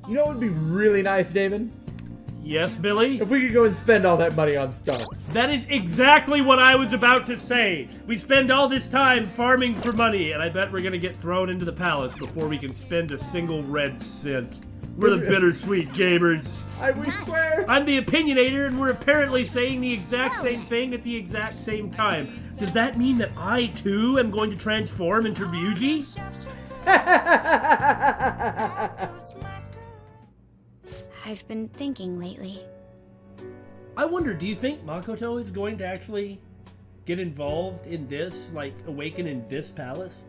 You know what would be really nice, Damon? Yes, Billy? If we could go and spend all that money on stuff. That is exactly what I was about to say. We spend all this time farming for money, and I bet we're gonna get thrown into the palace before we can spend a single red cent. We're the Bittersweet gamers. We swear. I'm the opinionator, and we're apparently saying the exact same thing at the exact same time. Does that mean that I, too, am going to transform into Ryuji? I've been thinking lately. I wonder, do you think Makoto is going to actually get involved in this, like, awaken in this palace?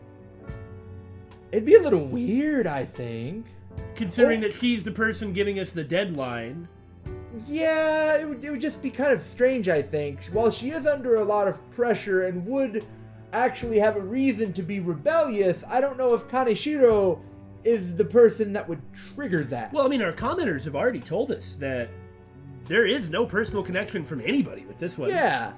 It'd be a little weird, I think. Considering that she's the person giving us the deadline. Yeah, it would just be kind of strange, I think. While she is under a lot of pressure and would actually have a reason to be rebellious, I don't know if Kaneshiro is the person that would trigger that. Well, I mean, our commenters have already told us that there is no personal connection from anybody with this one. Yeah,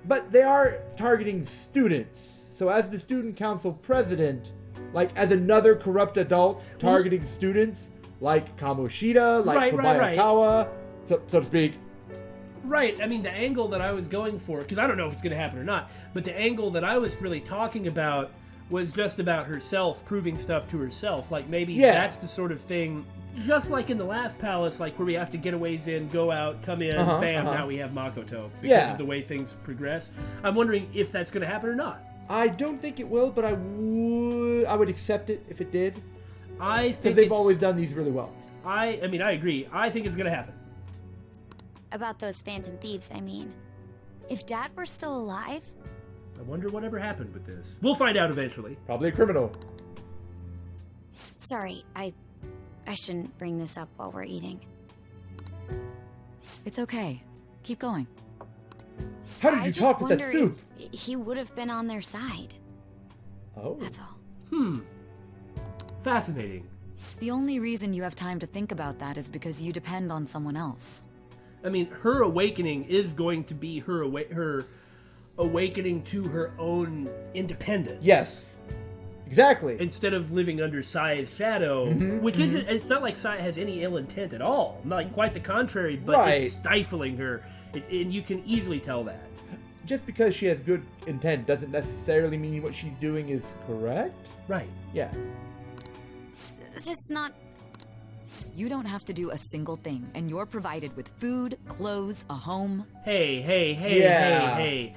but they are targeting students. So as the student council president, like as another corrupt adult targeting students, like Kamoshida, like Kobayakawa, so to speak. Right, I mean, the angle that I was going for, because I don't know if it's going to happen or not, but the angle that I was really talking about was just about herself proving stuff to herself. Like, maybe that's the sort of thing, just like in the last palace, like where we have to getaways in, go out, come in, bam, now we have Makoto. Because of the way things progress. I'm wondering if that's going to happen or not. I don't think it will, but I would accept it if it did. I think because they've always done these really well. I mean, I agree. I think it's going to happen. About those phantom thieves, I mean. If Dad were still alive... I wonder whatever happened with this. We'll find out eventually. Probably a criminal. Sorry, I shouldn't bring this up while we're eating. It's okay. Keep going. How did you talk with that soup? He would have been on their side. Oh. That's all. Fascinating. The only reason you have time to think about that is because you depend on someone else. I mean, her awakening is going to be her awakening to her own independence. Yes. Exactly. Instead of living under Sai's shadow, which isn't, it's not like Sai has any ill intent at all. Not like quite the contrary, but it's stifling her. And you can easily tell that. Just because she has good intent doesn't necessarily mean what she's doing is correct. Right. Yeah. That's not... You don't have to do a single thing, and you're provided with food, clothes, a home. Hey.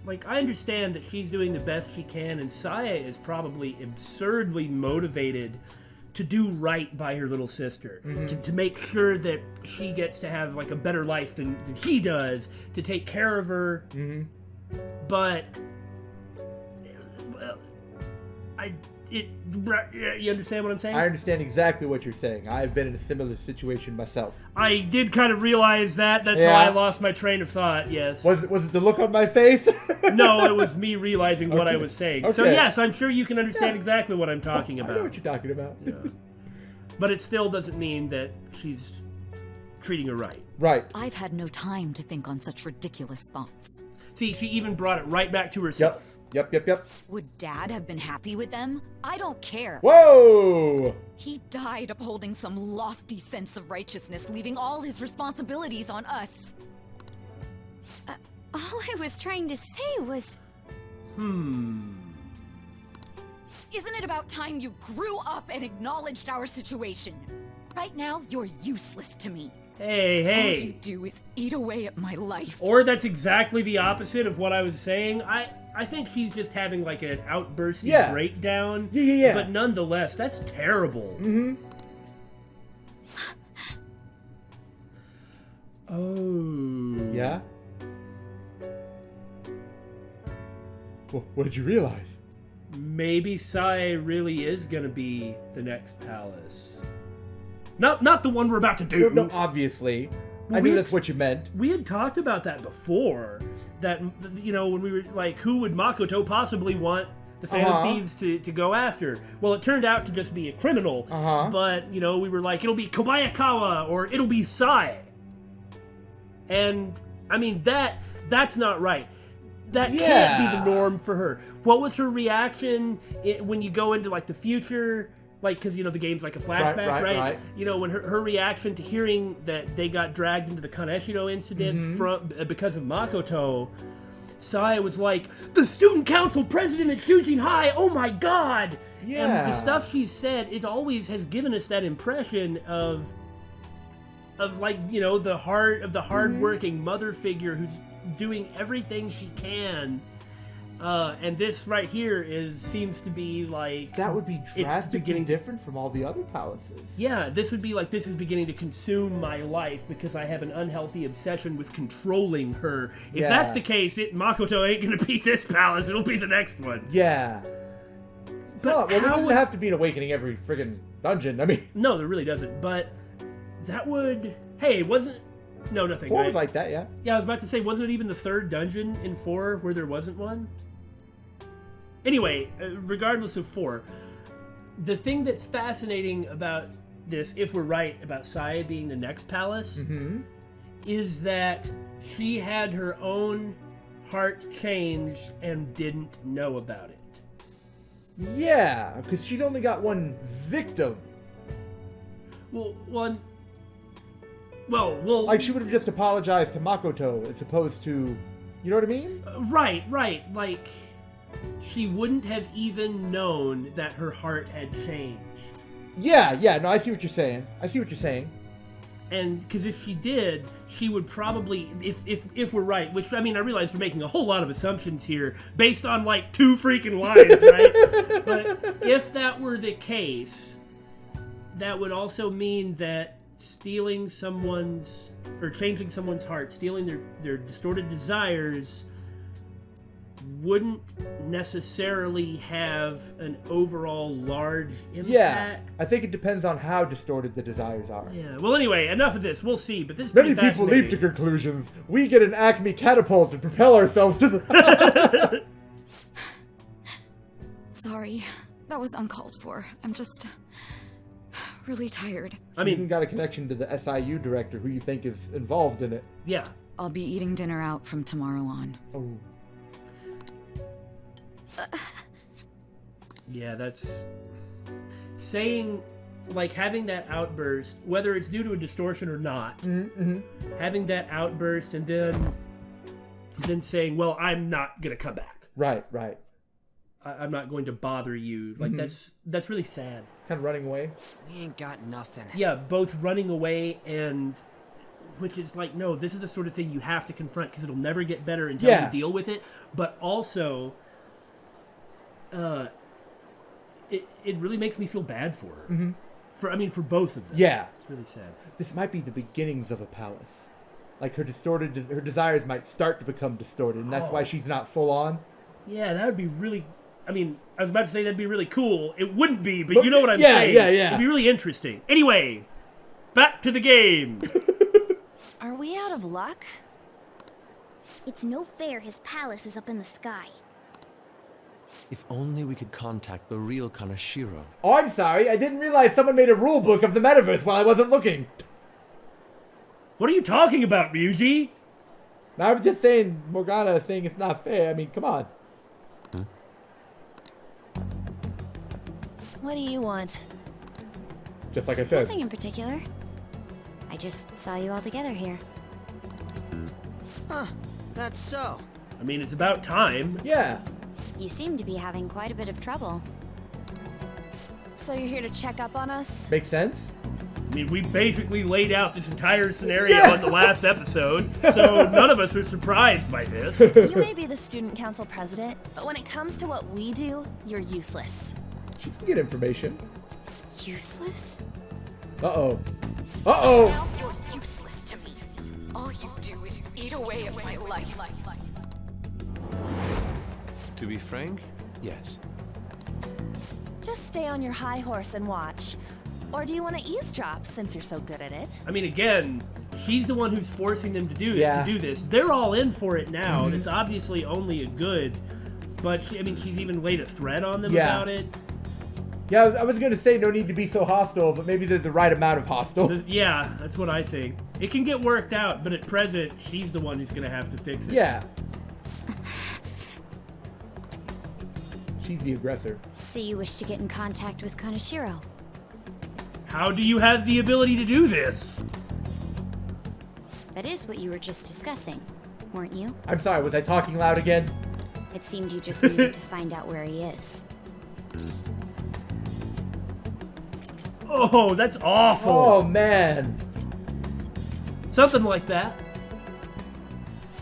Like, I understand that she's doing the best she can, and Saya is probably absurdly motivated to do right by her little sister. To make sure that she gets to have, like, a better life than she does, to take care of her. But... well, you understand what I'm saying? I understand exactly what you're saying. I've been in a similar situation myself. I did kind of realize that. That's how I lost my train of thought, yes. Was it the look on my face? No, it was me realizing what I was saying. So yes, I'm sure you can understand exactly what I'm talking about. I know what you're talking about. Yeah. But it still doesn't mean that she's treating her right. Right. I've had no time to think on such ridiculous thoughts. See, she even brought it right back to herself. Yep. Would Dad have been happy with them? I don't care. Whoa! He died upholding some lofty sense of righteousness, leaving all his responsibilities on us. All I was trying to say was... Isn't it about time you grew up and acknowledged our situation? Right now, you're useless to me. Hey. All you do is eat away at my life. Or that's exactly the opposite of what I was saying. I think she's just having like an outbursty breakdown. Yeah. But nonetheless, that's terrible. Oh. Yeah? Well, what did you realize? Maybe Sai really is gonna be the next palace. Not the one we're about to do. No, obviously. I knew that's what you meant. We had talked about that before. That, you know, when we were like, who would Makoto possibly want the Phantom Thieves to go after? Well, it turned out to just be a criminal. But, you know, we were like, it'll be Kobayakawa or it'll be Sai. And, I mean, that's not right. That can't be the norm for her. What was her reaction when you go into, like, the future Like, because, you know, the game's like a flashback, right? You know, when her reaction to hearing that they got dragged into the Kaneshiro incident because of Makoto, Saya was like, the student council president at Shujin High, oh my god! Yeah. And the stuff she's said, it always has given us that impression of like, you know, the hard-working mother figure who's doing everything she can. And this right here seems to be like... That would be drastically different from all the other palaces. Yeah, this would be like, this is beginning to consume my life because I have an unhealthy obsession with controlling her. If that's the case, Makoto ain't gonna be this palace, it'll be the next one. Yeah. But well, there doesn't have to be an awakening every friggin' dungeon, I mean... No, there really doesn't, but that would... Hey, wasn't... No, nothing. 4 was like that, yeah. Yeah, I was about to say, wasn't it even the 3rd dungeon in 4 where there wasn't one? Anyway, regardless of 4, the thing that's fascinating about this, if we're right about Saya being the next palace, is that she had her own heart changed and didn't know about it. Yeah, because she's only got one victim. Well, like, she would have just apologized to Makoto as opposed to... You know what I mean? Right. Like... She wouldn't have even known that her heart had changed. Yeah, no, I see what you're saying. And because if she did, she would probably, if we're right, which, I mean, I realize we're making a whole lot of assumptions here based on like 2 freaking lines, right? But if that were the case, that would also mean that stealing someone's, or changing someone's heart, stealing their distorted desires, wouldn't necessarily have an overall large impact. Yeah, I think it depends on how distorted the desires are. Yeah, well anyway, enough of this. We'll see, but this is Many people leap to conclusions. We get an Acme catapult to propel ourselves to the... Sorry, that was uncalled for. I'm just really tired. I mean, you even got a connection to the SIU director who you think is involved in it. Yeah. I'll be eating dinner out from tomorrow on. Oh. Yeah, that's... Saying, like, having that outburst, whether it's due to a distortion or not, having that outburst and then saying, well, I'm not gonna come back. Right. I'm not going to bother you. Like, that's really sad. Kind of running away. We ain't got nothing. Yeah, both running away and... Which is like, no, this is the sort of thing you have to confront because it'll never get better until you deal with it. But also... it really makes me feel bad for her. For both of them. Yeah. It's really sad. This might be the beginnings of a palace. Like, her desires might start to become distorted, and that's why she's not full on. Yeah, that would be really... I mean, I was about to say that'd be really cool. It wouldn't be, but you know what I'm saying. Yeah. It'd be really interesting. Anyway, back to the game. Are we out of luck? It's no fair his palace is up in the sky. If only we could contact the real Kaneshiro. Oh, I'm sorry. I didn't realize someone made a rule book of the metaverse while I wasn't looking. What are you talking about, Ryuji? I was just saying Morgana saying it's not fair. I mean, come on. What do you want? Just like I said. Nothing in particular. I just saw you all together here. Huh, that's so. I mean, it's about time. Yeah. You seem to be having quite a bit of trouble. So you're here to check up on us? Makes sense. I mean, we basically laid out this entire scenario in the last episode, so none of us are surprised by this. You may be the student council president, but when it comes to what we do, you're useless. She can get information. Useless? Uh-oh. Now you're useless to me. All you do is eat away at my life. To be frank, yes. Just stay on your high horse and watch. Or do you want to eavesdrop since you're so good at it? I mean, again, she's the one who's forcing them to do this. They're all in for it now, and it's obviously only a good. But she's even laid a threat on them about it. Yeah, I was gonna say no need to be so hostile, but maybe there's the right amount of hostile. Yeah, that's what I think. It can get worked out, but at present, she's the one who's gonna have to fix it. Yeah. She's the aggressor. So So you wish to get in contact with Kaneshiro? How do you have the ability to do this? That is what you were just discussing, weren't you? I'm sorry, was I talking loud again? It seemed you just needed to find out where he is. Oh, that's awful. Oh, man. Something like that.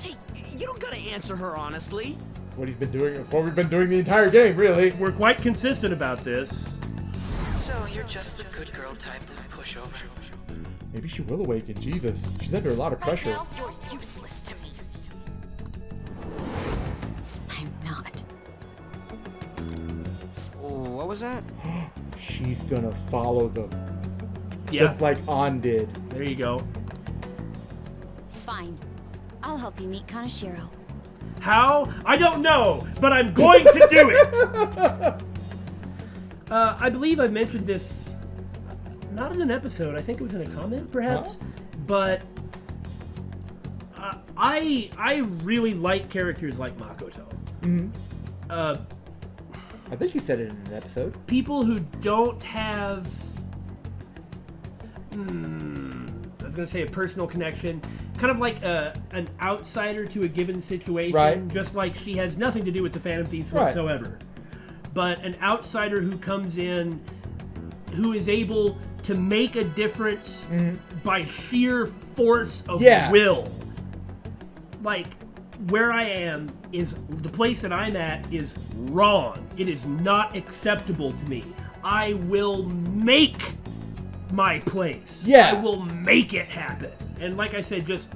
Hey, you don't gotta answer her honestly. That's what he's been doing. That's what we've been doing the entire game, really. We're quite consistent about this. So you're just the good girl type to push over. Maybe she will awaken. Jesus. She's under a lot of pressure. Right now, you're useless to me. I'm not. Oh, what was that? She's gonna follow them. Yeah, Just like On did. there you go. Fine. I'll help you meet Kaneshiro. How? I don't know, but I'm going to do it! I believe I mentioned this, not in an episode, I think it was in a comment, perhaps, but I really like characters like Makoto. Mm-hmm. Uh, I think you said it in an episode. people who don't have, I was going to say a personal connection, kind of like an outsider to a given situation, Right. just like she has nothing to do with the Phantom Thieves Right. whatsoever. But an outsider who comes in, who is able to make a difference by sheer force of will. Like, where I am is, the place that I'm at is wrong. It is not acceptable to me. I will make my place. Yeah. I will make it happen. And like I said, just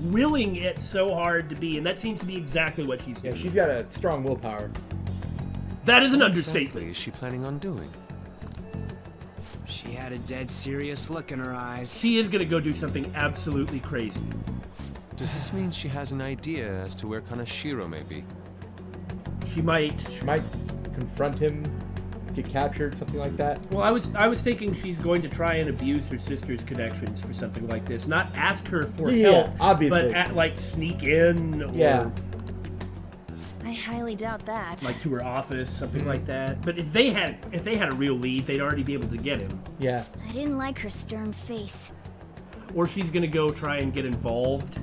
willing it so hard to be, and that seems to be exactly what she's Yeah, doing. she's got a strong willpower. That is an What understatement. exactly is she planning on doing? She had a dead serious look in her eyes. She is going to go do something absolutely crazy. Does this mean she has an idea as to where Kaneshiro may be? She might. She might confront him, get captured, something like that. Well, I was thinking she's going to try and abuse her sister's connections for something like this. Not ask her for Yeah, help, obviously. but like sneak in or Yeah. I highly doubt that. like to her office, something like that. But if they had a real lead, they'd already be able to get him. Yeah. I didn't like her stern face. Or she's gonna go try and get involved.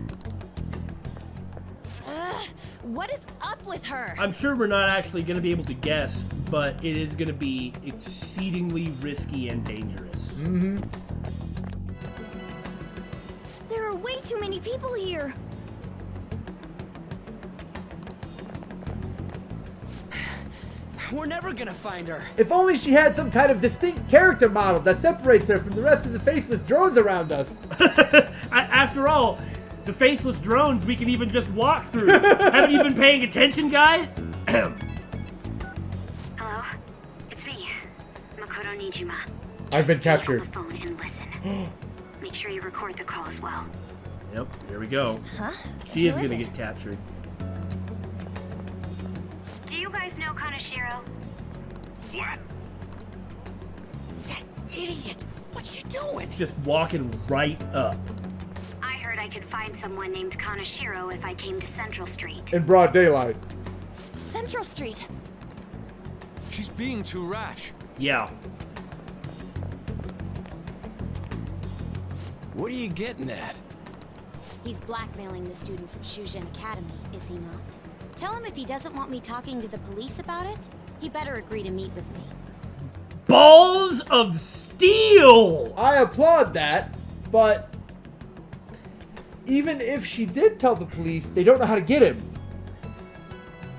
What is up with her? I'm sure we're not actually gonna be able to guess, but it is gonna be exceedingly risky and dangerous. Mm-hmm. There are way too many people here. We're never gonna find her. If only she had some kind of distinct character model that separates her from the rest of the faceless drones around us. After all, the faceless drones we can even just walk through. Haven't you been paying attention, guys? Hello? It's me, Makoto Nijima. I've been captured. Stay on the phone and listen. Make sure you record the call as well. Yep, here we go. Huh? She is Who gonna it? get captured. Do you guys know Kaneshiro? What? That idiot! What's she doing? Just walking right up. I heard I could find someone named Kaneshiro if I came to Central Street. In broad daylight. Central Street. She's being too rash. Yeah. What are you getting at? He's blackmailing the students of Shujin Academy, is he not? Tell him if he doesn't want me talking to the police about it, he better agree to meet with me. Balls of steel! I applaud that, but even if she did tell the police, they don't know how to get him.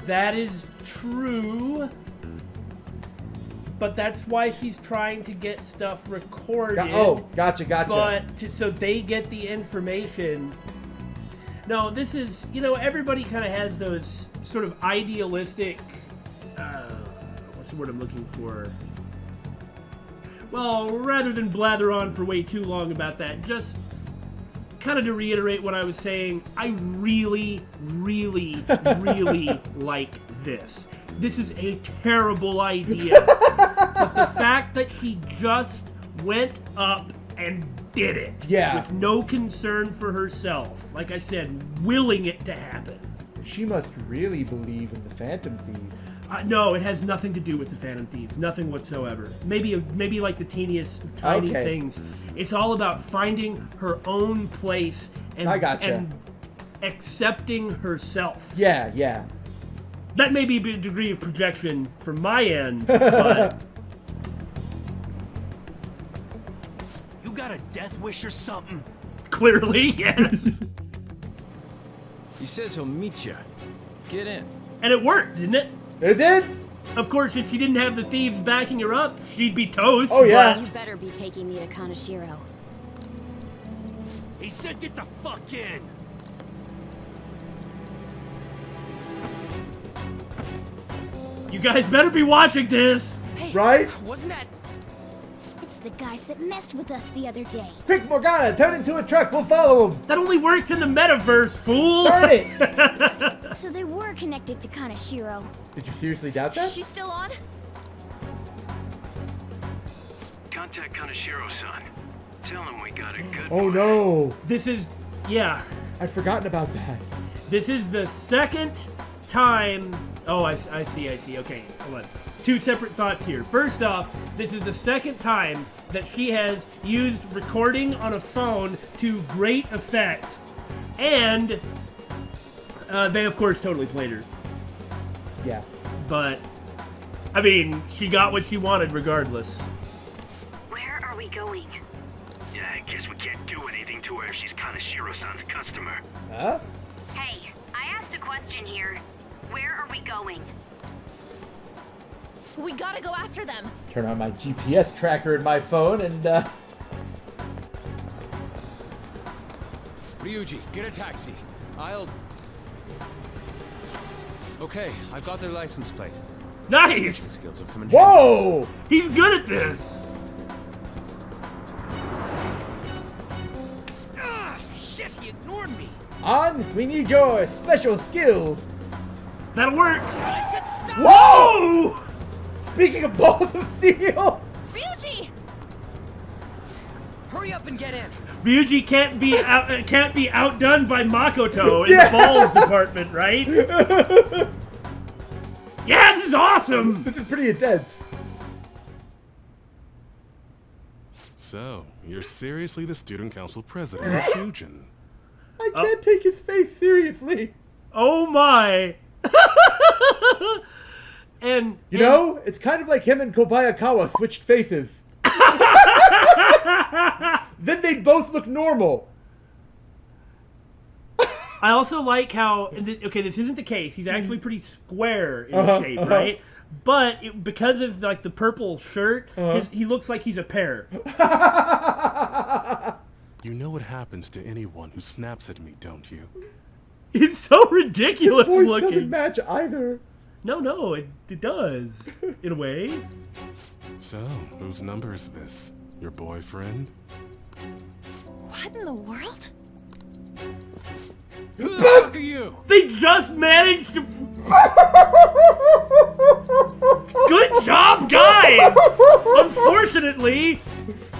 That is true. But that's why she's trying to get stuff recorded. Gotcha. But so they get the information. No, this is, everybody kind of has those sort of idealistic, what's the word I'm looking for? Well, rather than blather on for way too long about that, just kind of to reiterate what I was saying, I really, really, really like this. This is a terrible idea. But the fact that she just went up and did it. Yeah. With no concern for herself. Like I said, willing it to happen. She must really believe in the Phantom Thieves. No, it has nothing to do with the Phantom Thieves. Nothing whatsoever. Maybe like the teeniest of tiny things. It's all about finding her own place and, and accepting herself. Yeah, yeah. That may be a degree of projection from my end, but... You got a death wish or something? Clearly, yes. He says he'll meet you. Get in. And it worked, didn't it? It did? Of course, if she didn't have the thieves backing her up, she'd be toast. Oh, yeah. You better be taking me to Kaneshiro. He said get the fuck in! You guys better be watching this! Hey, Right? wasn't that... It's the guys that messed with us the other day. Quick, Morgana, turn into a truck. We'll follow him. That only works in the metaverse, fool! Darn it! So they were connected to Kaneshiro. Did you seriously doubt that? She's still on? Contact Kaneshiro-san. Tell him we got a good Oh no! This is... yeah. I'd forgotten about that. This is the second time... Oh, I see. Okay, hold on. Two separate thoughts here. First off, this is the second time that she has used recording on a phone to great effect. And they, of course, totally played her. Yeah. But, I mean, she got what she wanted regardless. Where are we going? Yeah, I guess we can't do anything to her if she's Kaneshiro-san's customer. Huh? Hey, I asked a question here. Where are we going? We gotta go after them. Turn on my GPS tracker in my phone and, Ryuji, get a taxi. I'll... Okay, I've got their license plate. Nice! Skills have come in handy. Whoa! He's good at this! Ah, shit, he ignored me! On, we need your special skills. That'll work! I said stop! Whoa! Speaking of balls of steel! Ryuji! Hurry up and get in! Ryuji can't be outdone by Makoto in the balls department, right? Yeah, this is awesome! This is pretty intense. So, you're seriously the student council president of Shujin? I can't take his face seriously. Oh my! And you know, it's kind of like him and Kobayakawa switched faces. Then they'd both look normal. I also like how, okay, this isn't the case. He's actually pretty square in shape, right? But because of like the purple shirt, he looks like he's a pear. You know what happens to anyone who snaps at me, don't you? He's so ridiculous His voice looking. doesn't match either. No, it does, in a way. So, whose number is this? Your boyfriend? What in the world? Who the fuck are you? They just managed to... Good job, guys! Unfortunately,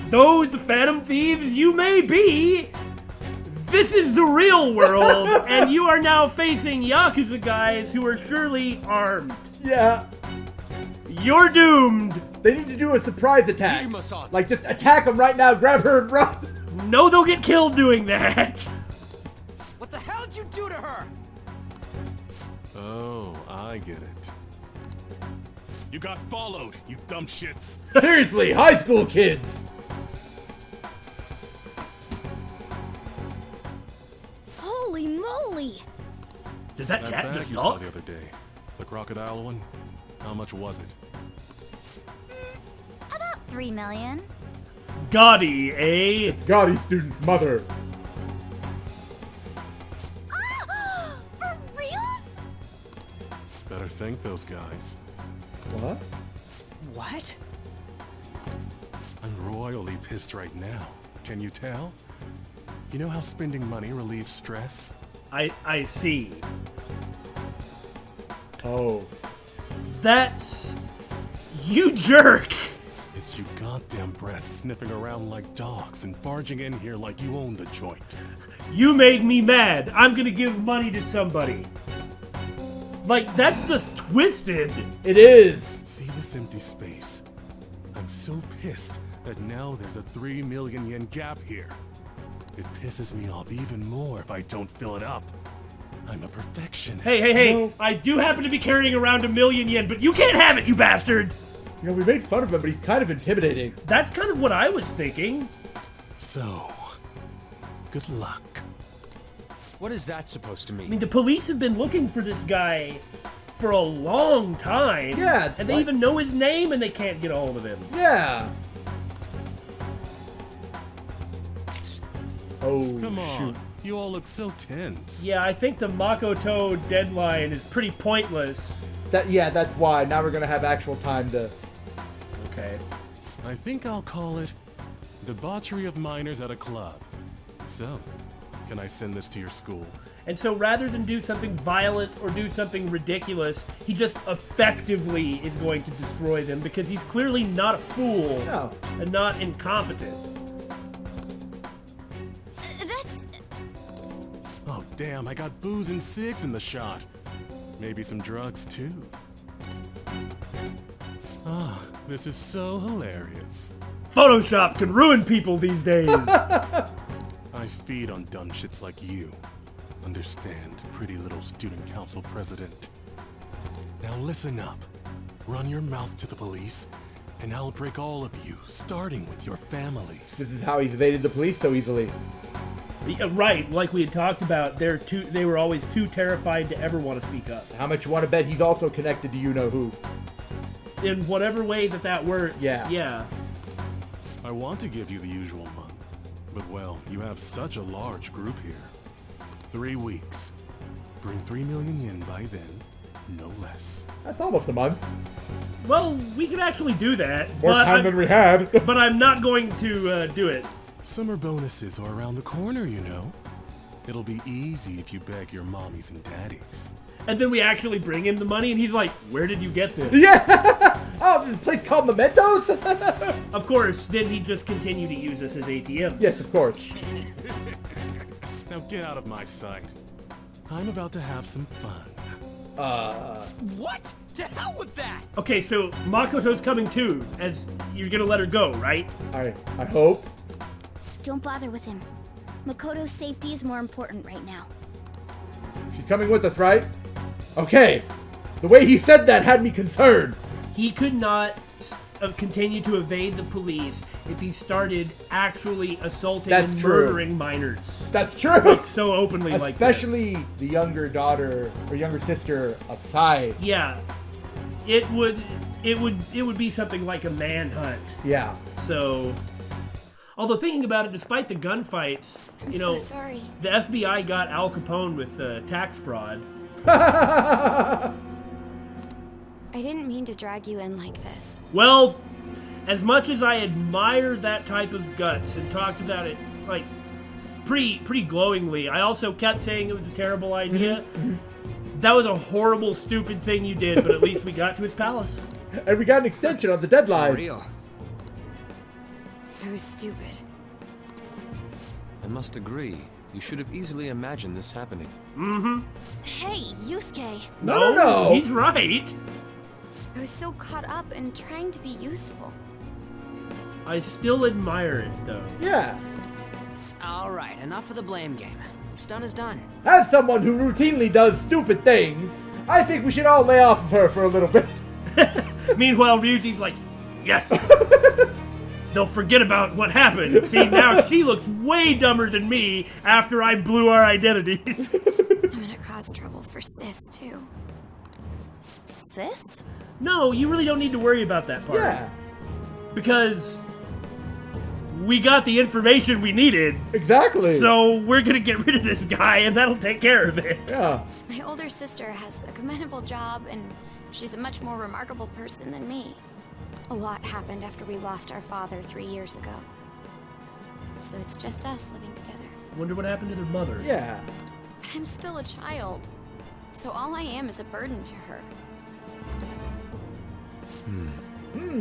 though the Phantom Thieves you may be, this is the real world, and you are now facing Yakuza guys who are surely armed. Yeah. You're doomed. They need to do a surprise attack. Ichima-san. Like, just attack them right now, grab her and run. No, they'll get killed doing that. What the hell did you do to her? Oh, I get it. You got followed, you dumb shits. Seriously, high school kids. Holy moly! Did that cat bag just you saw talk? the other day, the crocodile one, how much was it? About 3 million. Gaudy, eh? It's Gotti student's mother. For real? Better thank those guys. What? What? I'm royally pissed right now. Can you tell? You know how spending money relieves stress? I see. Oh. That's... You jerk! It's you goddamn brats sniffing around like dogs and barging in here like you own the joint. You made me mad. I'm gonna give money to somebody. Like, that's just twisted. It is. See this empty space? I'm so pissed that now there's a 3 million yen gap here. It pisses me off even more if I don't fill it up. I'm a perfectionist. Hey, No. I do happen to be carrying around 1 million yen, but you can't have it, you bastard! You know, we made fun of him, but he's kind of intimidating. That's kind of what I was thinking. So, good luck. What is that supposed to I mean, mean? the police have been looking for this guy for a long time. Yeah, And they what? even know his name and they can't get a hold of him. Yeah. Oh, Come on. shoot. You all look so tense. Yeah, I think the Makoto deadline is pretty pointless. That's why. Now we're gonna have actual time to... Okay. I think I'll call it debauchery of minors at a club. So, can I send this to your school? And so rather than do something violent or do something ridiculous, he just effectively is going to destroy them because he's clearly not a fool No. and not incompetent. That's... Oh, damn, I got booze and cigs in the shot. Maybe some drugs, too. Ah, this is so hilarious. Photoshop can ruin people these days. I feed on dumb shits like you. Understand, pretty little student council president. Now listen up. Run your mouth to the police, and I'll break all of you, starting with your families. This is how he's evaded the police so easily. Yeah, right, like we had talked about, they were always too terrified to ever want to speak up. How much you want to bet he's also connected to you-know-who? In whatever way that works. Yeah. Yeah. I want to give you the usual month, but well, you have such a large group here. 3 weeks. Bring 3 million yen by then, no less. That's almost a month. Well, we could actually do that. More but time than we had. But I'm not going to do it. Summer bonuses are around the corner, you know. It'll be easy if you beg your mommies and daddies. And then we actually bring him the money, and he's like, "Where did you get this?" Yeah! Oh, this place called Mementos? Of course, then he just continue to use us as ATMs. Yes, of course. Now get out of my sight. I'm about to have some fun. What? To hell with that! Okay, so Makoto's coming too, as you're gonna let her go, right? I hope. Don't bother with him. Makoto's safety is more important right now. She's coming with us, right? Okay. The way he said that had me concerned. He could not continue to evade the police if he started actually assaulting and murdering minors. That's true. Like, so openly like this. Especially the younger daughter or younger sister of Sai. Yeah. It would be something like a manhunt. Yeah. So, although thinking about it, despite the gunfights, I'm you know, so sorry. the FBI got Al Capone with tax fraud. I didn't mean to drag you in like this. Well, as much as I admire that type of guts and talked about it like pretty glowingly, I also kept saying it was a terrible idea. That was a horrible, stupid thing you did, but at least we got to his palace. And we got an extension on the deadline. Real. I was stupid. I must agree. You should have easily imagined this happening. Mm-hmm. Hey, Yusuke. No. He's right. I was so caught up in trying to be useful. I still admire it, though. Yeah. Alright, enough of the blame game. What's done is done. As someone who routinely does stupid things, I think we should all lay off of her for a little bit. Meanwhile, Ryuji's like, yes! They'll forget about what happened. See, now she looks way dumber than me after I blew our identities. I'm gonna cause trouble for Sis, too. Sis? No, you really don't need to worry about that part. Yeah. Because we got the information we needed. Exactly. So we're gonna get rid of this guy and that'll take care of it. Yeah. My older sister has a commendable job, and she's a much more remarkable person than me. A lot happened after we lost our father 3 years ago. So it's just us living together. Wonder what happened to their mother. Yeah. But I'm still a child. So all I am is a burden to her.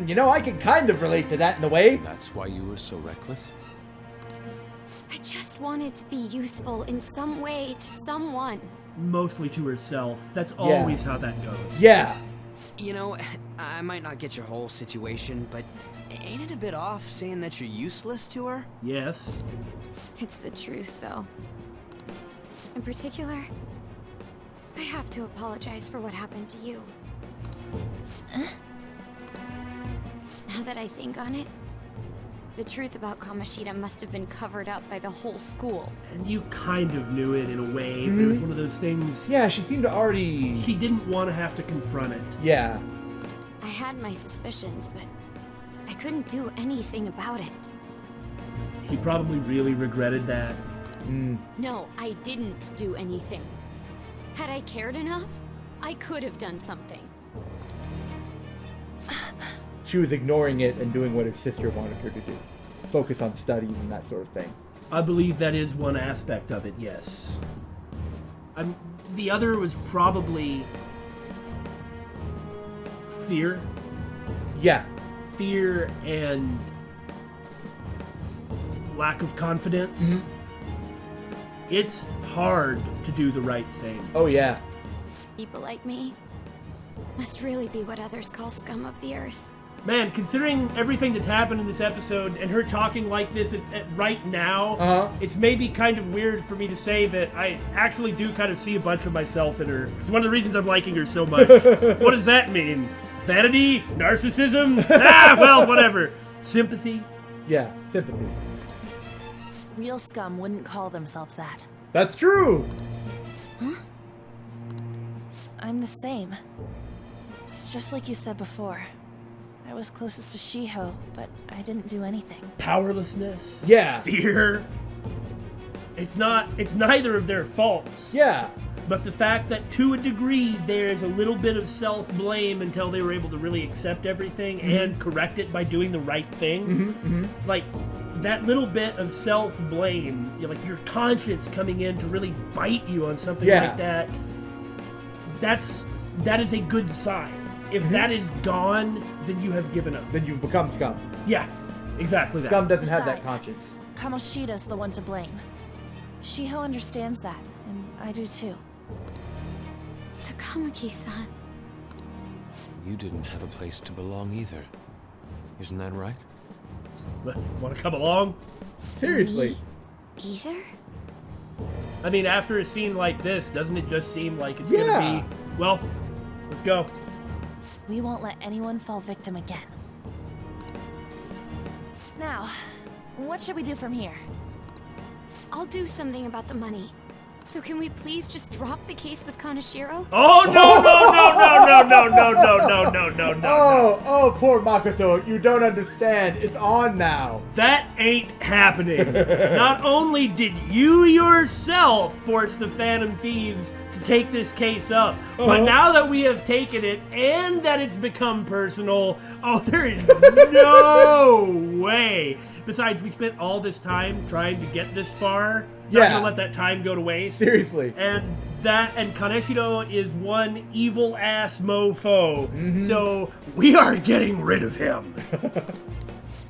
You know, I can kind of relate to that in a way. That's why you were so reckless? I just wanted to be useful in some way to someone. mostly to herself. That's always how that goes. Yeah. You know, I might not get your whole situation, but ain't it a bit off saying that you're useless to her? Yes. It's the truth, though. In particular, I have to apologize for what happened to you. Now that I think on it, the truth about Kamoshida must have been covered up by the whole school. And you kind of knew it in a way. It was one of those things... Yeah, she seemed to already... She didn't want to have to confront it. Yeah. I had my suspicions, but I couldn't do anything about it. She probably really regretted that. No, I didn't do anything. Had I cared enough, I could have done something. She was ignoring it and doing what her sister wanted her to do. Focus on studies and that sort of thing. I believe that is one aspect of it, yes. The other was probably... fear. Yeah. Fear and... lack of confidence. It's hard to do the right thing. Oh, yeah. People like me must really be what others call scum of the earth. Man, considering everything that's happened in this episode and her talking like this right now, it's maybe kind of weird for me to say that I actually do kind of see a bunch of myself in her. It's one of the reasons I'm liking her so much. What does that mean? Vanity? Narcissism? Well, whatever. Sympathy? Yeah, sympathy. Real scum wouldn't call themselves that. That's true! Huh? I'm the same. It's just like you said before. I was closest to Shiho, but I didn't do anything. Powerlessness? Yeah. Fear? It's neither of their faults. Yeah. But the fact that to a degree there's a little bit of self-blame until they were able to really accept everything and correct it by doing the right thing. Like, that little bit of self-blame, like your conscience coming in to really bite you on something like that, that is a good sign. If that is gone, then you have given up. Then you've become scum. Yeah, exactly that. Scum doesn't have that conscience. Kamoshida's the one to blame. Shiho understands that, and I do too. Takamaki-san. You didn't have a place to belong either. Isn't that right? Want to come along? Seriously. Either? I mean, after a scene like this, doesn't it just seem like it's gonna be, well, let's go. We won't let anyone fall victim again. Now, what should we do from here? I'll do something about the money. So can we please just drop the case with Kaneshiro? Oh, no. Oh, poor Makoto. You don't understand. It's on now. That ain't happening. Not only did you yourself force the Phantom Thieves to take this case up, but now that we have taken it and that it's become personal, there is no way. Besides, we spent all this time trying to get this far. Not gonna let that time go to waste. Seriously. And Kaneshiro is one evil ass mofo. So we are getting rid of him.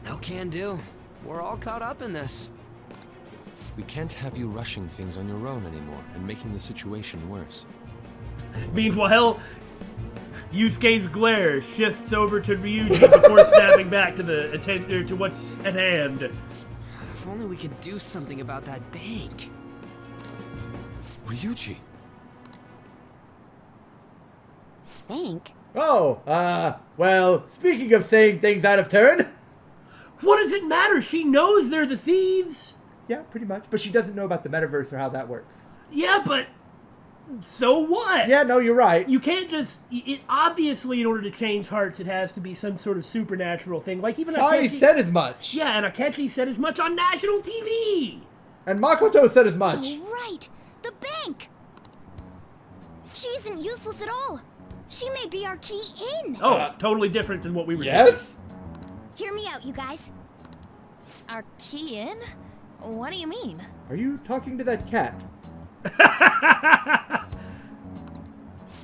No can do. We're all caught up in this. We can't have you rushing things on your own anymore and making the situation worse. Meanwhile, Yusuke's glare shifts over to Ryuji before snapping back to to what's at hand. If only we could do something about that bank. Ryuji. Bank? Oh, well, speaking of saying things out of turn. What does it matter? She knows they're the thieves. Yeah, pretty much. But she doesn't know about the metaverse or how that works. Yeah, but so what? Yeah, no, you're right. You can't just... obviously, in order to change hearts, it has to be some sort of supernatural thing. Like even Sai said as much. Yeah, and Akechi said as much on national TV. And Makoto said as much. Oh, right. The bank. She isn't useless at all. She may be our key in. Oh, totally different than what we were saying. Yes? Hear me out, you guys. Our key in? What do you mean? Are you talking to that cat?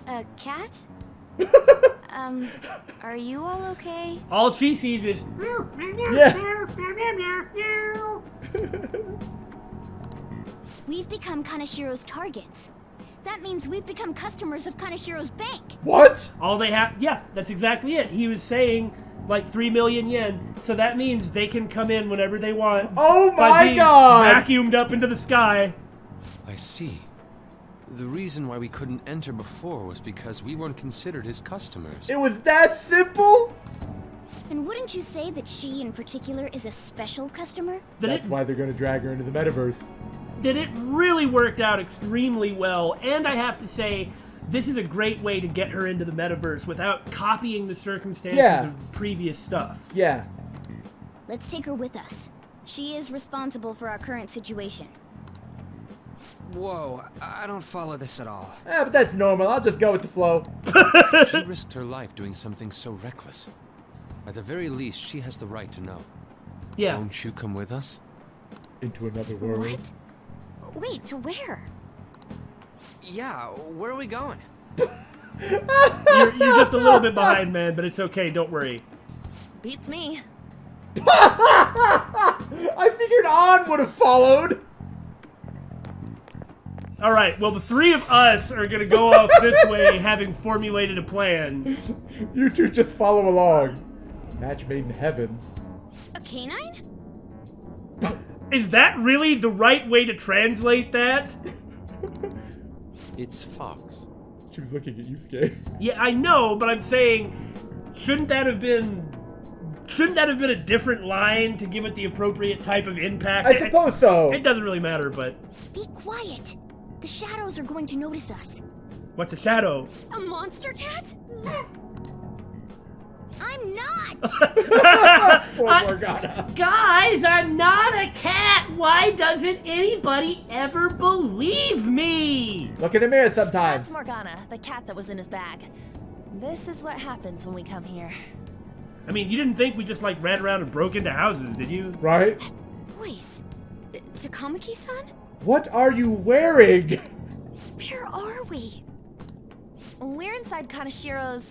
A cat? Are you all okay? All she sees is... We've become Kaneshiro's targets. That means we've become customers of Kaneshiro's bank. What? All they have, yeah, that's exactly it. He was saying like 3 million yen, so that means they can come in whenever they want. Oh by my being god! Vacuumed up into the sky. I see. The reason why we couldn't enter before was because we weren't considered his customers. It was that simple? And wouldn't you say that she in particular is a special customer? That's why they're gonna drag her into the metaverse. That it really worked out extremely well, and I have to say, this is a great way to get her into the metaverse without copying the circumstances of previous stuff. Yeah. Let's take her with us. She is responsible for our current situation. Whoa, I don't follow this at all. Yeah, but that's normal. I'll just go with the flow. She risked her life doing something so reckless. At the very least, she has the right to know. Yeah. Won't you come with us? Into another world. What? Wait, to where? Yeah, where are we going? You're just a little bit behind, man, but it's okay, don't worry. Beats me. I figured On would have followed. Alright, well the three of us are gonna go off this way having formulated a plan. You two just follow along. Match made in heaven. A canine? Is that really the right way to translate that? It's Fox. She was looking at Yusuke. Yeah, I know, but I'm saying, shouldn't that have been a different line to give it the appropriate type of impact? I suppose so. It doesn't really matter, but... Be quiet. The shadows are going to notice us. What's a shadow? A monster cat? I'm not! Poor Morgana. Guys, I'm not a cat! Why doesn't anybody ever believe me? Look in the mirror sometimes. That's Morgana, the cat that was in his bag. This is what happens when we come here. I mean, you didn't think we just, like, ran around and broke into houses, did you? Right? Voice. Takamaki-san? What are you wearing? Where are we? We're inside Kaneshiro's...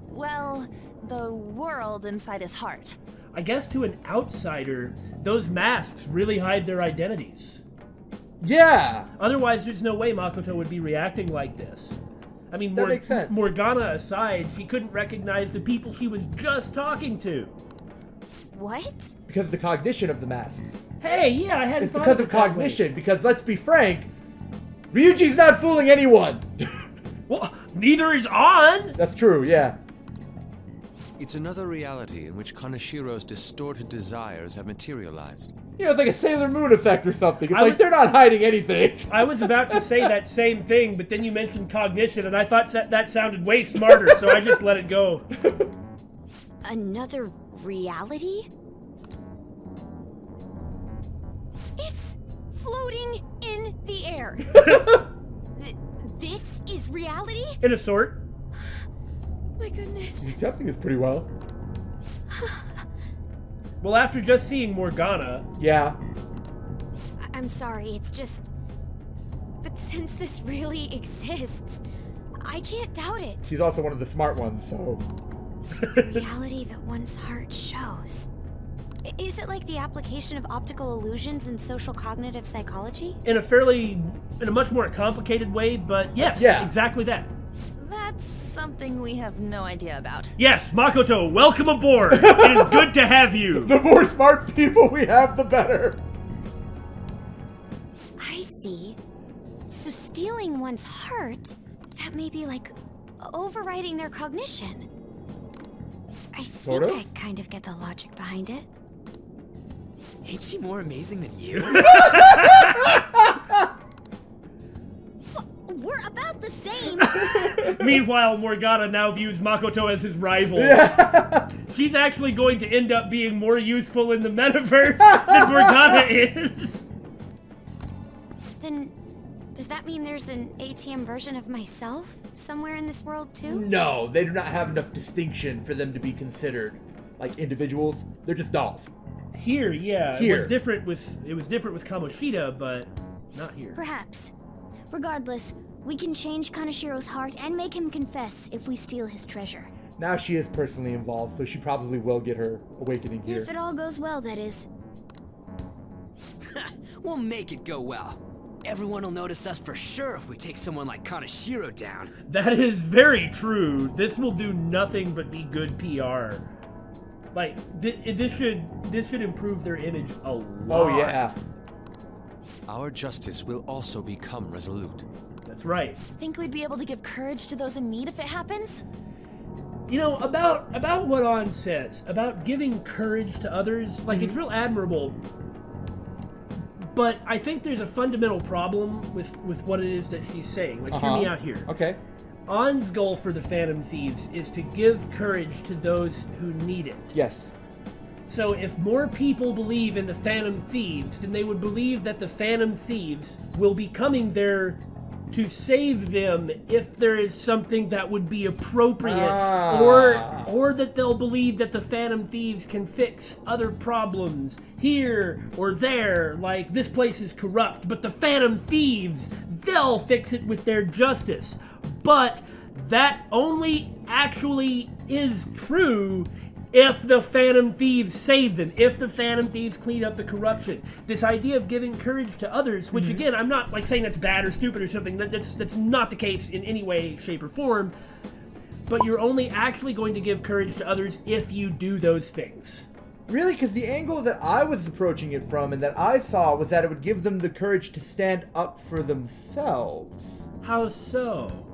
well, the world inside his heart. I guess to an outsider, those masks really hide their identities. Yeah! Otherwise, there's no way Makoto would be reacting like this. I mean, that makes sense. Morgana aside, she couldn't recognize the people she was just talking to. What? Because of the cognition of the masks. Hey, yeah, I had It's thought because of of it that cognition, because let's be frank, Ryuji's not fooling anyone! Well, neither is On! That's true, yeah. It's another reality in which Kaneshiro's distorted desires have materialized. You know, it's like a Sailor Moon effect or something. It's like they're not hiding anything. I was about to say that same thing, but then you mentioned cognition, and I thought that sounded way smarter, so I just let it go. Another reality? It's floating in the air. This is reality? In a sort. My goodness. He's accepting this pretty well. Well, after just seeing Morgana... Yeah. I'm sorry, it's just... But since this really exists, I can't doubt it. She's also one of the smart ones, so... Reality that one's heart shows. Is it like the application of optical illusions in social cognitive psychology? In a much more complicated way, but yes, exactly that. That's something we have no idea about. Yes, Makoto, welcome aboard! It is good to have you! The more smart people we have, the better! I see. So stealing one's heart, that may be like overriding their cognition. I think I kind of get the logic behind it. Ain't she more amazing than you? We're about the same. Meanwhile, Morgana now views Makoto as his rival. Yeah. She's actually going to end up being more useful in the metaverse than Morgana is. Then, does that mean there's an ATM version of myself somewhere in this world too? No, they do not have enough distinction for them to be considered like individuals. They're just dolls. Here, yeah. Here. It was different with Kamoshida, but not here. Perhaps. Regardless, we can change Kaneshiro's heart and make him confess if we steal his treasure. Now she is personally involved, so she probably will get her awakening here. If it all goes well, that is. We'll make it go well. everyone will notice us for sure if we take someone like Kaneshiro down. That is very true. This will do nothing but be good PR. Like, this should improve their image a lot. Oh, yeah. Our justice will also become resolute. That's right. Think we'd be able to give courage to those in need if it happens? You know, about what On says, about giving courage to others, like, it's real admirable. But I think there's a fundamental problem with what it is that she's saying. Like, hear me out here. Okay. On's goal for the Phantom Thieves is to give courage to those who need it. Yes. So if more people believe in the Phantom Thieves, then they would believe that the Phantom Thieves will be coming there to save them if there is something that would be appropriate, or that they'll believe that the Phantom Thieves can fix other problems here or there, like this place is corrupt, but the Phantom Thieves, they'll fix it with their justice. But that only actually is true if the Phantom Thieves save them, if the Phantom Thieves clean up the corruption. This idea of giving courage to others, which again, I'm not like saying that's bad or stupid or something, that's not the case in any way, shape, or form, but you're only actually going to give courage to others if you do those things. Really? Because the angle that I was approaching it from and that I saw was that it would give them the courage to stand up for themselves. How so?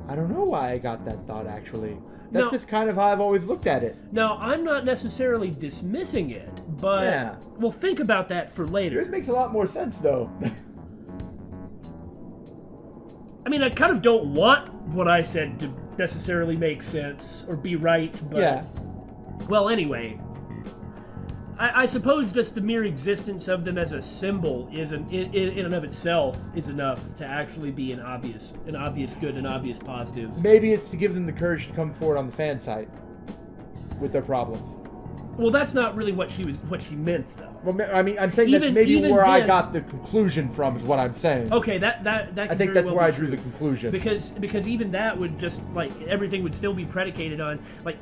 I don't know why I got that thought, actually. That's just kind of how I've always looked at it. Now, I'm not necessarily dismissing it, but we'll think about that for later. This makes a lot more sense, though. I mean, I kind of don't want what I said to necessarily make sense or be right, but... Well, anyway, I suppose just the mere existence of them as a symbol is in and of itself is enough to actually be an obvious good, an obvious positive. Maybe it's to give them the courage to come forward on the fan site with their problems. Well, that's not really what she meant, though. Well, I mean, I'm saying that's maybe where I got the conclusion from, is what I'm saying. Okay, that I think that's where I drew the conclusion. Because even that would just, like, everything would still be predicated on, like...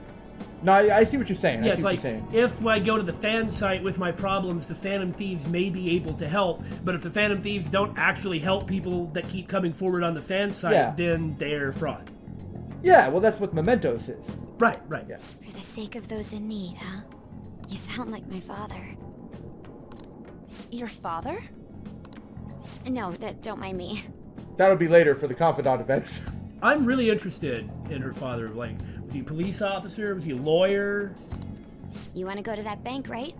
No, I see what you're saying. Yeah, it's like, if I go to the fan site with my problems, the Phantom Thieves may be able to help, but if the Phantom Thieves don't actually help people that keep coming forward on the fan site, then they're fraud. Yeah, well, that's what Mementos is. Right, yeah. For the sake of those in need, huh? You sound like my father. Your father? No, don't mind me. That'll be later for the Confidant events. I'm really interested in her father. Like, was he a police officer? Was he a lawyer? You want to go to that bank, right?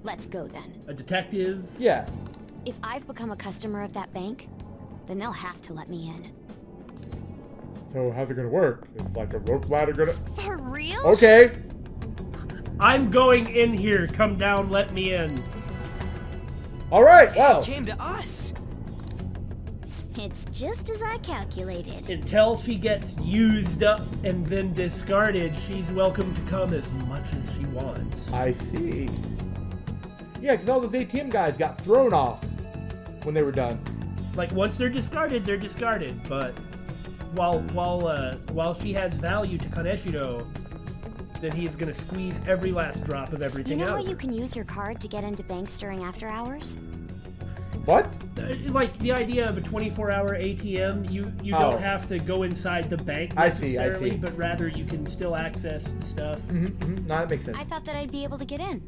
Let's go then. A detective? Yeah. If I've become a customer of that bank, then they'll have to let me in. So how's it gonna work? Is like a rope ladder gonna... For real? Okay. I'm going in here. Come down, let me in. All right, well. It came to us. It's just as I calculated. Until she gets used up and then discarded, she's welcome to come as much as she wants. I see. Yeah, because all those ATM guys got thrown off when they were done. Like, once they're discarded, but while she has value to Kaneshiro, then he is going to squeeze every last drop of everything out. You know of how you her. can use your card to get into banks during after hours? What? Like the idea of a 24-hour ATM, you don't have to go inside the bank necessarily, I see. But rather you can still access the stuff. No, that makes sense. I thought that I'd be able to get in,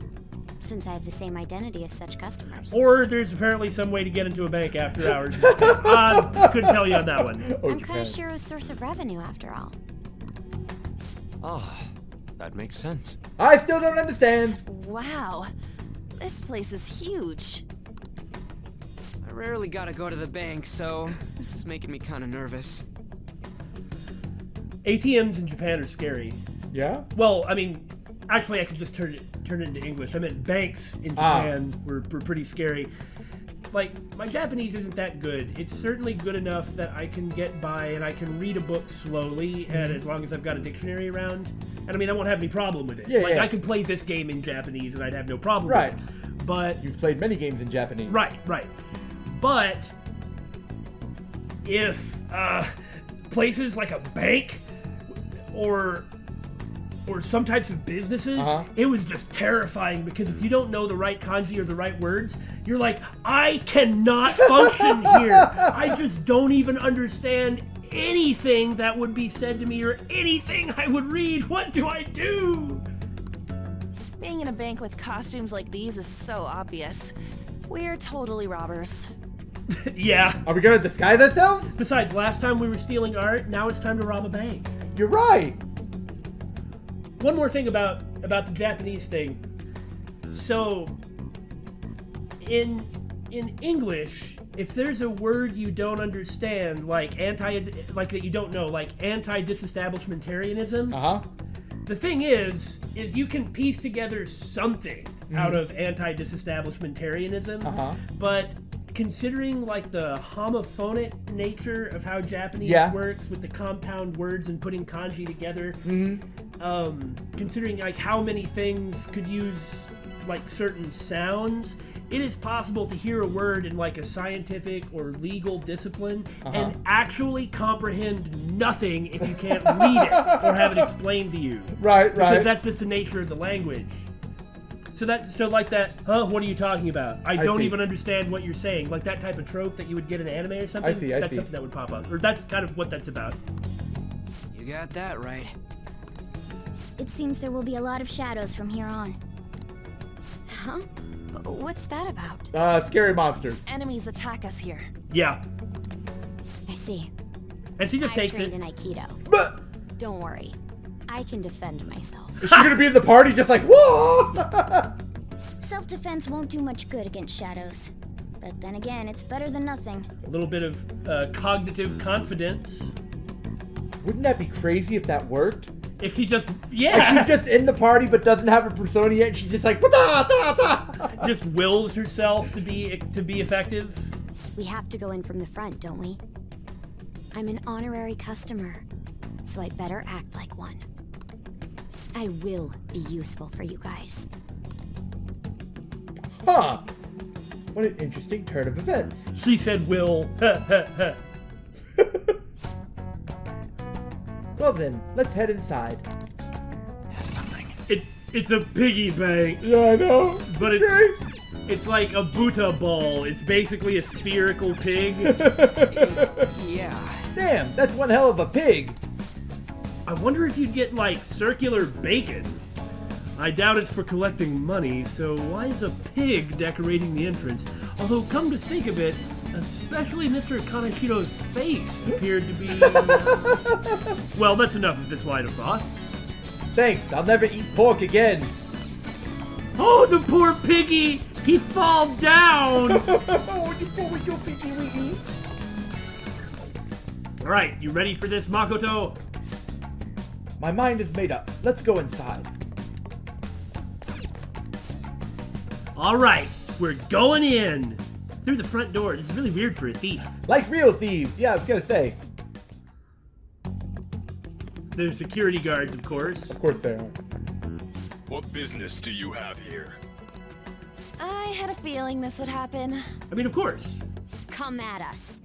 since I have the same identity as such customers. Or there's apparently some way to get into a bank after hours. I couldn't tell you on that one. I'm Kaneshiro's source of revenue, after all. Ah, that makes sense. I still don't understand. Wow. This place is huge. I rarely gotta go to the bank, so this is making me kind of nervous. ATMs in Japan are scary. Yeah? Well, I mean, actually I could just turn it into English. I meant banks in Japan were pretty scary. Like, my Japanese isn't that good. It's certainly good enough that I can get by and I can read a book slowly, and as long as I've got a dictionary around. And I mean, I won't have any problem with it. I could play this game in Japanese and I'd have no problem with it. But you've played many games in Japanese. Right. But if places like a bank or or some types of businesses, it was just terrifying because if you don't know the right kanji or the right words, you're like, I cannot function here. I just don't even understand anything that would be said to me or anything I would read. What do I do? Being in a bank with costumes like these is so obvious. We're totally robbers. Yeah. Are we gonna disguise ourselves? Besides, last time we were stealing art, now it's time to rob a bank. You're right. One more thing about the Japanese thing. So, in English, if there's a word you don't understand, like that you don't know, like anti-disestablishmentarianism, the thing is you can piece together something out of anti-disestablishmentarianism, but considering like the homophonic nature of how Japanese works with the compound words and putting kanji together, considering like how many things could use like certain sounds, it is possible to hear a word in like a scientific or legal discipline and actually comprehend nothing if you can't read it or have it explained to you. Right. Because that's just the nature of the language. So like that, what are you talking about? I don't even understand what you're saying. Like that type of trope that you would get in anime or something. That's something that would pop up. Or that's kind of what that's about. You got that right. It seems there will be a lot of shadows from here on. Huh? What's that about? Scary monsters. Enemies attack us here. Yeah. I see. And she just takes it. I trained in Aikido. Don't worry. I can defend myself. Is she gonna be in the party just like, whoa? Self-defense won't do much good against shadows. But then again, it's better than nothing. A little bit of cognitive confidence. Wouldn't that be crazy if that worked? If she just, Like she's just in the party but doesn't have a persona yet and she's just like, just wills herself to be effective. We have to go in from the front, don't we? I'm an honorary customer, so I better act like one. I will be useful for you guys. Huh. What an interesting turn of events. She said will. Well then, let's head inside. Have something. It's a piggy bank. Yeah, I know. But it's like a Buddha ball. It's basically a spherical pig. Yeah. Damn, that's one hell of a pig. I wonder if you'd get like circular bacon. I doubt it's for collecting money, so why is a pig decorating the entrance? Although, come to think of it, especially Mr. Kaneshiro's face appeared to be... Well, that's enough of this line of thought. Thanks, I'll never eat pork again. Oh, the poor piggy! He fall down! Alright, you ready for this, Makoto? My mind is made up. Let's go inside. Alright, we're going in! Through the front door. This is really weird for a thief. Like real thieves, yeah, I was gonna say. There's security guards, of course. Of course there are. What business do you have here? I had a feeling this would happen. I mean, of course. Come at us.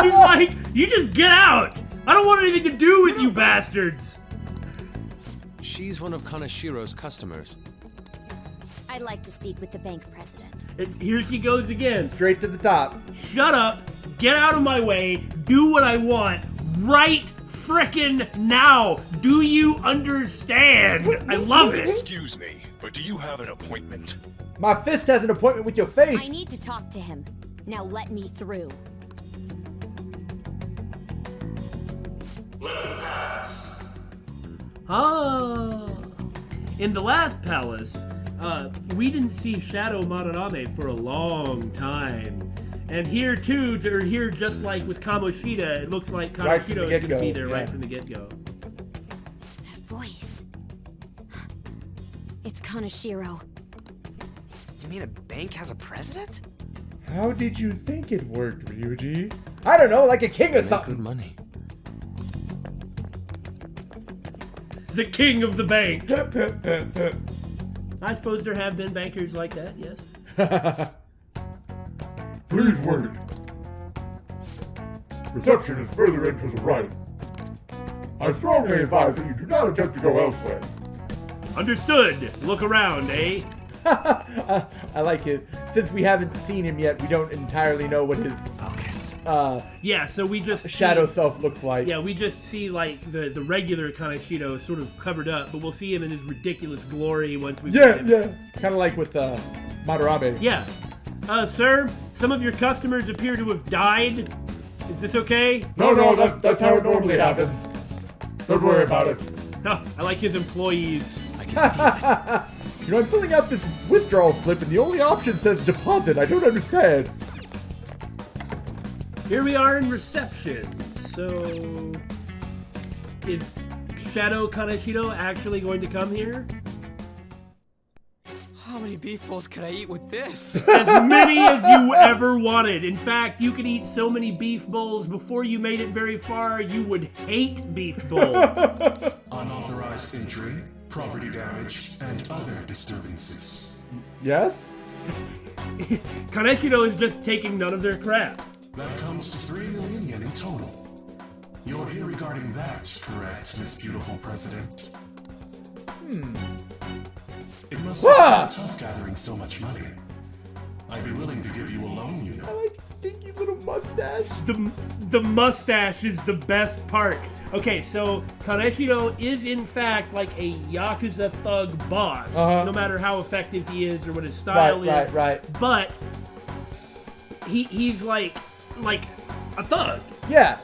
She's like, you just get out! I don't want anything to do with you bastards! She's one of Kaneshiro's customers. I'd like to speak with the bank president. Here she goes again. Straight to the top. Shut up, get out of my way, do what I want, right frickin' now! Do you understand? I love it! Excuse me, but do you have an appointment? My fist has an appointment with your face! I need to talk to him. Now let me through. Let him pass. Ah. In the last palace, we didn't see Shadow Madarame for a long time. And here too, or here just like with Kamoshida, it looks like Kamoshida is going to be there right from the get-go. That voice. It's Kaneshiro. You mean a bank has a president? How did you think it worked, Ryuji? I don't know, like a king or something. Good money. The king of the bank. I suppose there have been bankers like that, yes. Please wait. Reception is further in to the right. I strongly advise that you do not attempt to go elsewhere. Understood. Look around, eh? I like it. Since we haven't seen him yet, we don't entirely know what his yeah, so we just shadow self looks like. Yeah, we just see like the regular Kaneshiro sort of covered up, but we'll see him in his ridiculous glory once we meet him. Yeah. Kind of like with Madarame. Yeah. Sir, some of your customers appear to have died. Is this okay? No, that's how it normally happens. Don't worry about it. Oh, I like his employees. I can feel it. You know, I'm filling out this withdrawal slip and the only option says deposit. I don't understand. Here we are in reception. So, is Shadow Kaneshiro actually going to come here? How many beef bowls could I eat with this? As many as you ever wanted. In fact, you could eat so many beef bowls before you made it very far, you would hate beef bowl. Unauthorized entry, property damage, and other disturbances. Yes? Kaneshiro is just taking none of their crap. That comes to 3 million yen in total. You're here regarding that, correct, Miss Beautiful President? It must be tough gathering so much money. I'd be willing to give you a loan, you know. I like his stinky little mustache. The mustache is the best part. Okay, so Kaneshiro is in fact like a yakuza thug boss, no matter how effective he is or what his style is. Right. But he's like a thug. Yeah.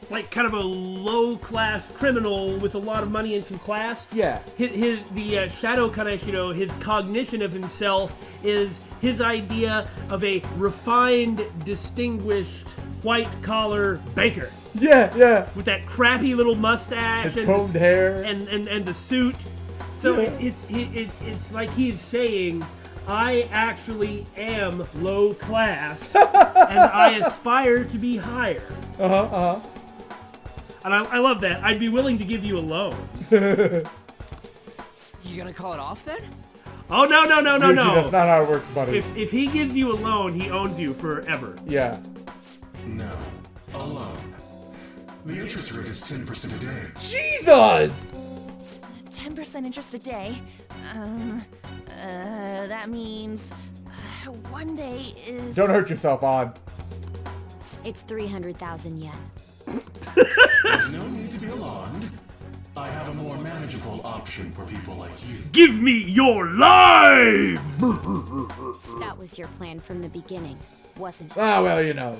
Like kind of a low-class criminal with a lot of money and some class. Yeah. The Shadow Kaneshiro, his cognition of himself is his idea of a refined, distinguished, white-collar banker. Yeah. With that crappy little mustache His and combed hair and the suit. So it's like he's saying, I actually am low class and I aspire to be higher. And I love that. I'd be willing to give you a loan. You gonna call it off then? Oh, no. That's not how it works, buddy. If he gives you a loan, he owns you forever. Yeah. No. A loan. The interest rate is 10% a day. Jesus! 10% interest a day? That means 1 day is... Don't hurt yourself, On. It's 300,000 yen. There's no need to be alarmed. I have a more manageable option for people like you. Give me your lives! That was your plan from the beginning, wasn't it? Ah, well, you know.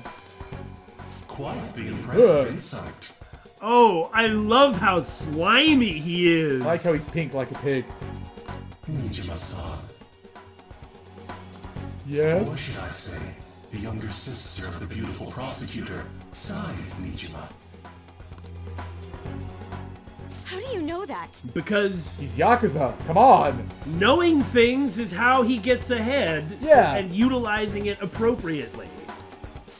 Quite the impressive insight. Oh, I love how slimy he is. I like how he's pink like a pig. Nijima-san. Yes? Or should I say, the younger sister of the beautiful prosecutor, Sai Nijima. How do you know that? Because he's Yakuza. Come on. Knowing things is how he gets ahead. Yeah. And utilizing it appropriately.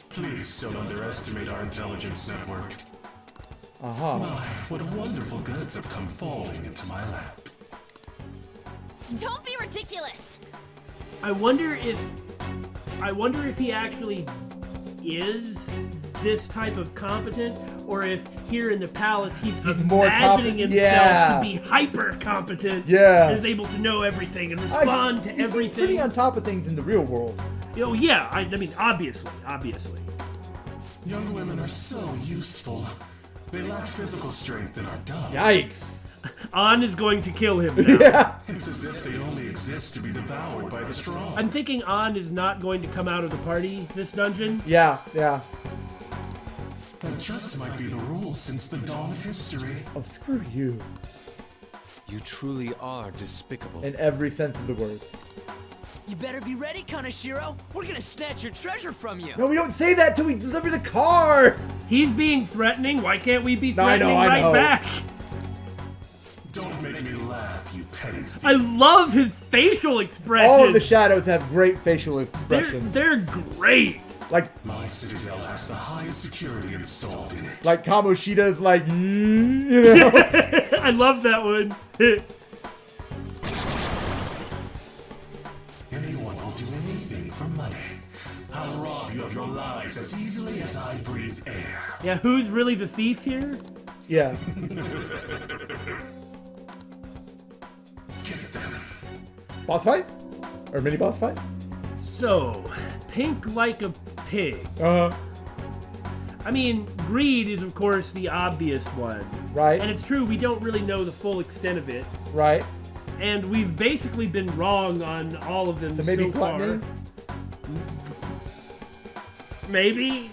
Please don't underestimate our intelligence network. Uh-huh. My, what wonderful goods have come falling into my lap. Don't be ridiculous. I wonder if he actually is this type of competent, or if here in the palace he's imagining himself to be hyper competent. Yeah. And is able to know everything and respond to everything. He's pretty on top of things in the real world. You know, yeah. I mean, obviously. Young women are so useful. They lack physical strength and are dumb. Yikes. An is going to kill him now. Yeah. It's as if they only exist to be devoured by the strong. I'm thinking An is not going to come out of the party this dungeon. Yeah. That just might be the rule since the dawn of history. Oh, screw you. You truly are despicable. In every sense of the word. You better be ready, Kaneshiro. We're gonna snatch your treasure from you. No, we don't say that till we deliver the car. He's being threatening. Why can't we be threatening I know. back? Don't make me laugh, you petty thief. I love his facial expressions. All of the shadows have great facial expressions. They're great. Like my citadel has the highest security installed in it. Like Kamoshida's like, you know. I love that one. Anyone will do anything for money. I'll rob you of your lives as easily as I breathe air. Yeah, who's really the thief here? Yeah. Boss fight? Or mini boss fight? So, pink like a pig. Uh-huh. I mean, greed is of course the obvious one. Right. And it's true, we don't really know the full extent of it. Right. And we've basically been wrong on all of them So maybe far. Maybe?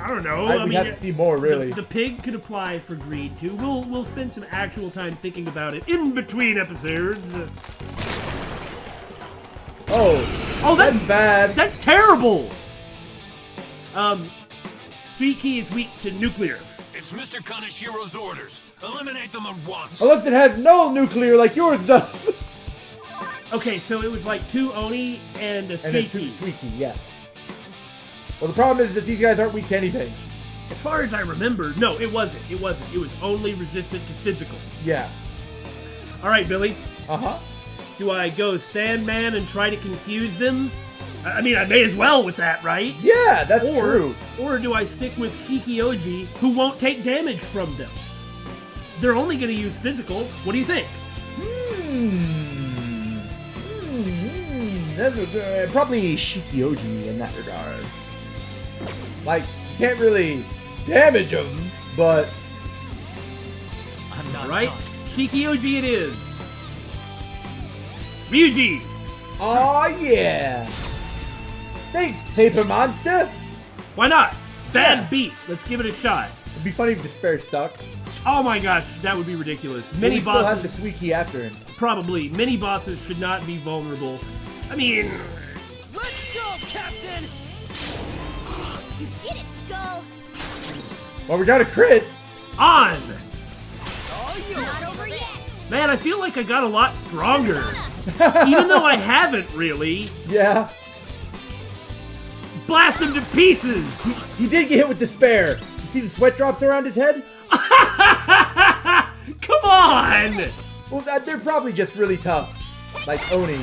I don't know. I mean, have to see more, really. The pig could apply for greed too. We'll spend some actual time thinking about it in between episodes. Oh, that's bad. That's terrible. Suiki is weak to nuclear. It's Mr. Kaneshiro's orders. Eliminate them at once. Unless it has no nuclear like yours does. Okay, so it was like 2 Oni and a Suiki. Suiki, yeah. Well, the problem is that these guys aren't weak to anything. As far as I remember, no, it wasn't. It wasn't. It was only resistant to physical. Yeah. All right, Billy. Uh-huh. Do I go Sandman and try to confuse them? I mean, I may as well with that, right? Yeah, that's true. Or do I stick with Shikioji, who won't take damage from them? They're only going to use physical. What do you think? Probably Shikioji in that regard. Like, you can't really damage them, but... I'm not right? done. Shikioji it is. Ryuji! Aw, yeah! Thanks, Paper Monster! Why not? Bad beat. Let's give it a shot. It'd be funny if Despair stuck. Oh my gosh, that would be ridiculous. But Many we bosses... still have the Suiki after him. Probably. Many bosses should not be vulnerable. I mean... Let's go, Captain! You did it, Skull! Well, we got a crit! On! It's not over yet! Man, I feel like I got a lot stronger. Even though I haven't really. Yeah. Blast him to pieces! He did get hit with Despair. You see the sweat drops around his head? Come on! Well, they're probably just really tough. Like Oni.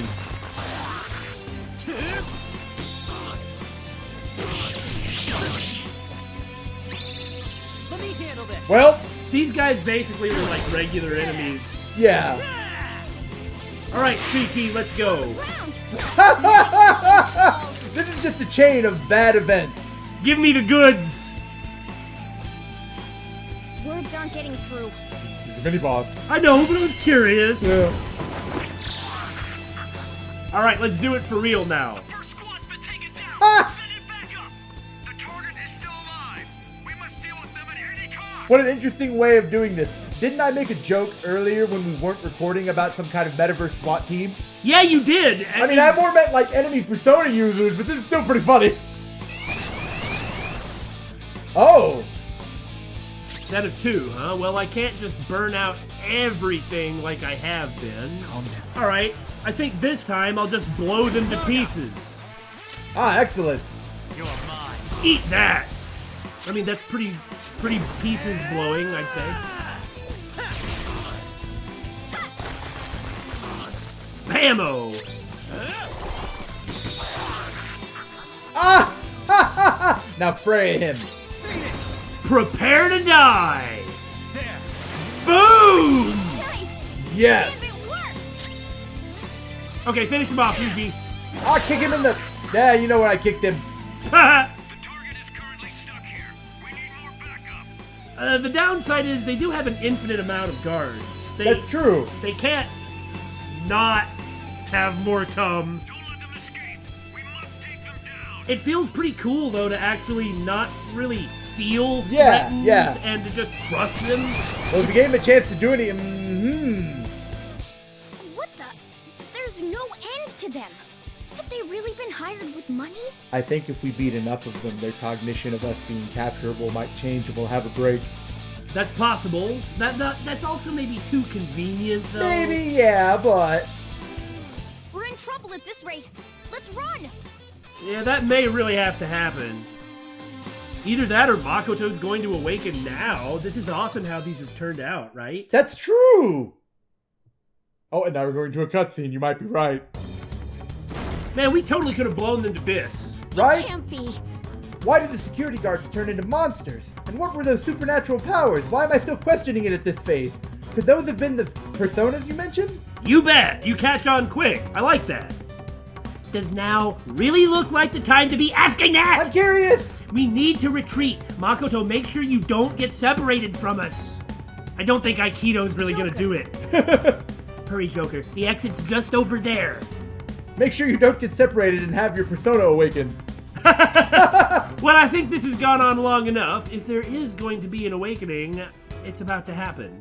Let me handle this. Well, these guys basically were like regular enemies. Yeah. Alright, Suiki, let's go. This is just a chain of bad events. Give me the goods! Words aren't getting through. He's a mini boss. I know, but I was curious. Yeah. Alright, let's do it for real now. The first squad's been taken down. Ah! Send it back up. The target is still alive. We must deal with them at any cost. What an interesting way of doing this. Didn't I make a joke earlier when we weren't recording about some kind of metaverse SWAT team? Yeah, you did! I mean, I more meant like enemy Persona users, but this is still pretty funny. Oh! Set of 2, huh? Well, I can't just burn out everything like I have been. Calm down. Alright, I think this time I'll just blow them to pieces. Ah, excellent. You're mine. Eat that! I mean, that's pretty pieces blowing, I'd say. Bammo! Ah! Now fray him. Prepare to die! There. Boom! Yes. It worked! Okay, finish him off, Yuji. I'll kick him in the... Yeah, you know where I kicked him. The target is currently stuck here. We need more backup. The downside is they do have an infinite amount of guards. That's true. They can't not have more come. Don't let them escape. We must take them down. It feels pretty cool, though, to actually not really feel Yeah, threatened yeah. and to just crush them. Well, if we gave him a chance to do anything... What the? There's no end to them. Have they really been hired with money? I think if we beat enough of them, their cognition of us being capturable might change and we'll have a break. That's possible. That's also maybe too convenient, though. Maybe, yeah, but... We're in trouble at this rate. Let's run! Yeah, that may really have to happen. Either that or Makoto's going to awaken now. This is often how these have turned out, right? That's true! Oh, and now we're going to a cutscene. You might be right. Man, we totally could have blown them to bits. Right? Can't be. Why did the security guards turn into monsters? And what were those supernatural powers? Why am I still questioning it at this phase? Could those have been the personas you mentioned? You bet! You catch on quick. I like that. Does now really look like the time to be asking that? I'm curious! We need to retreat. Makoto, make sure you don't get separated from us. I don't think Aikido's really gonna do it. Hurry, Joker. The exit's just over there. Make sure you don't get separated and have your persona awaken. Well, I think this has gone on long enough. If there is going to be an awakening, it's about to happen.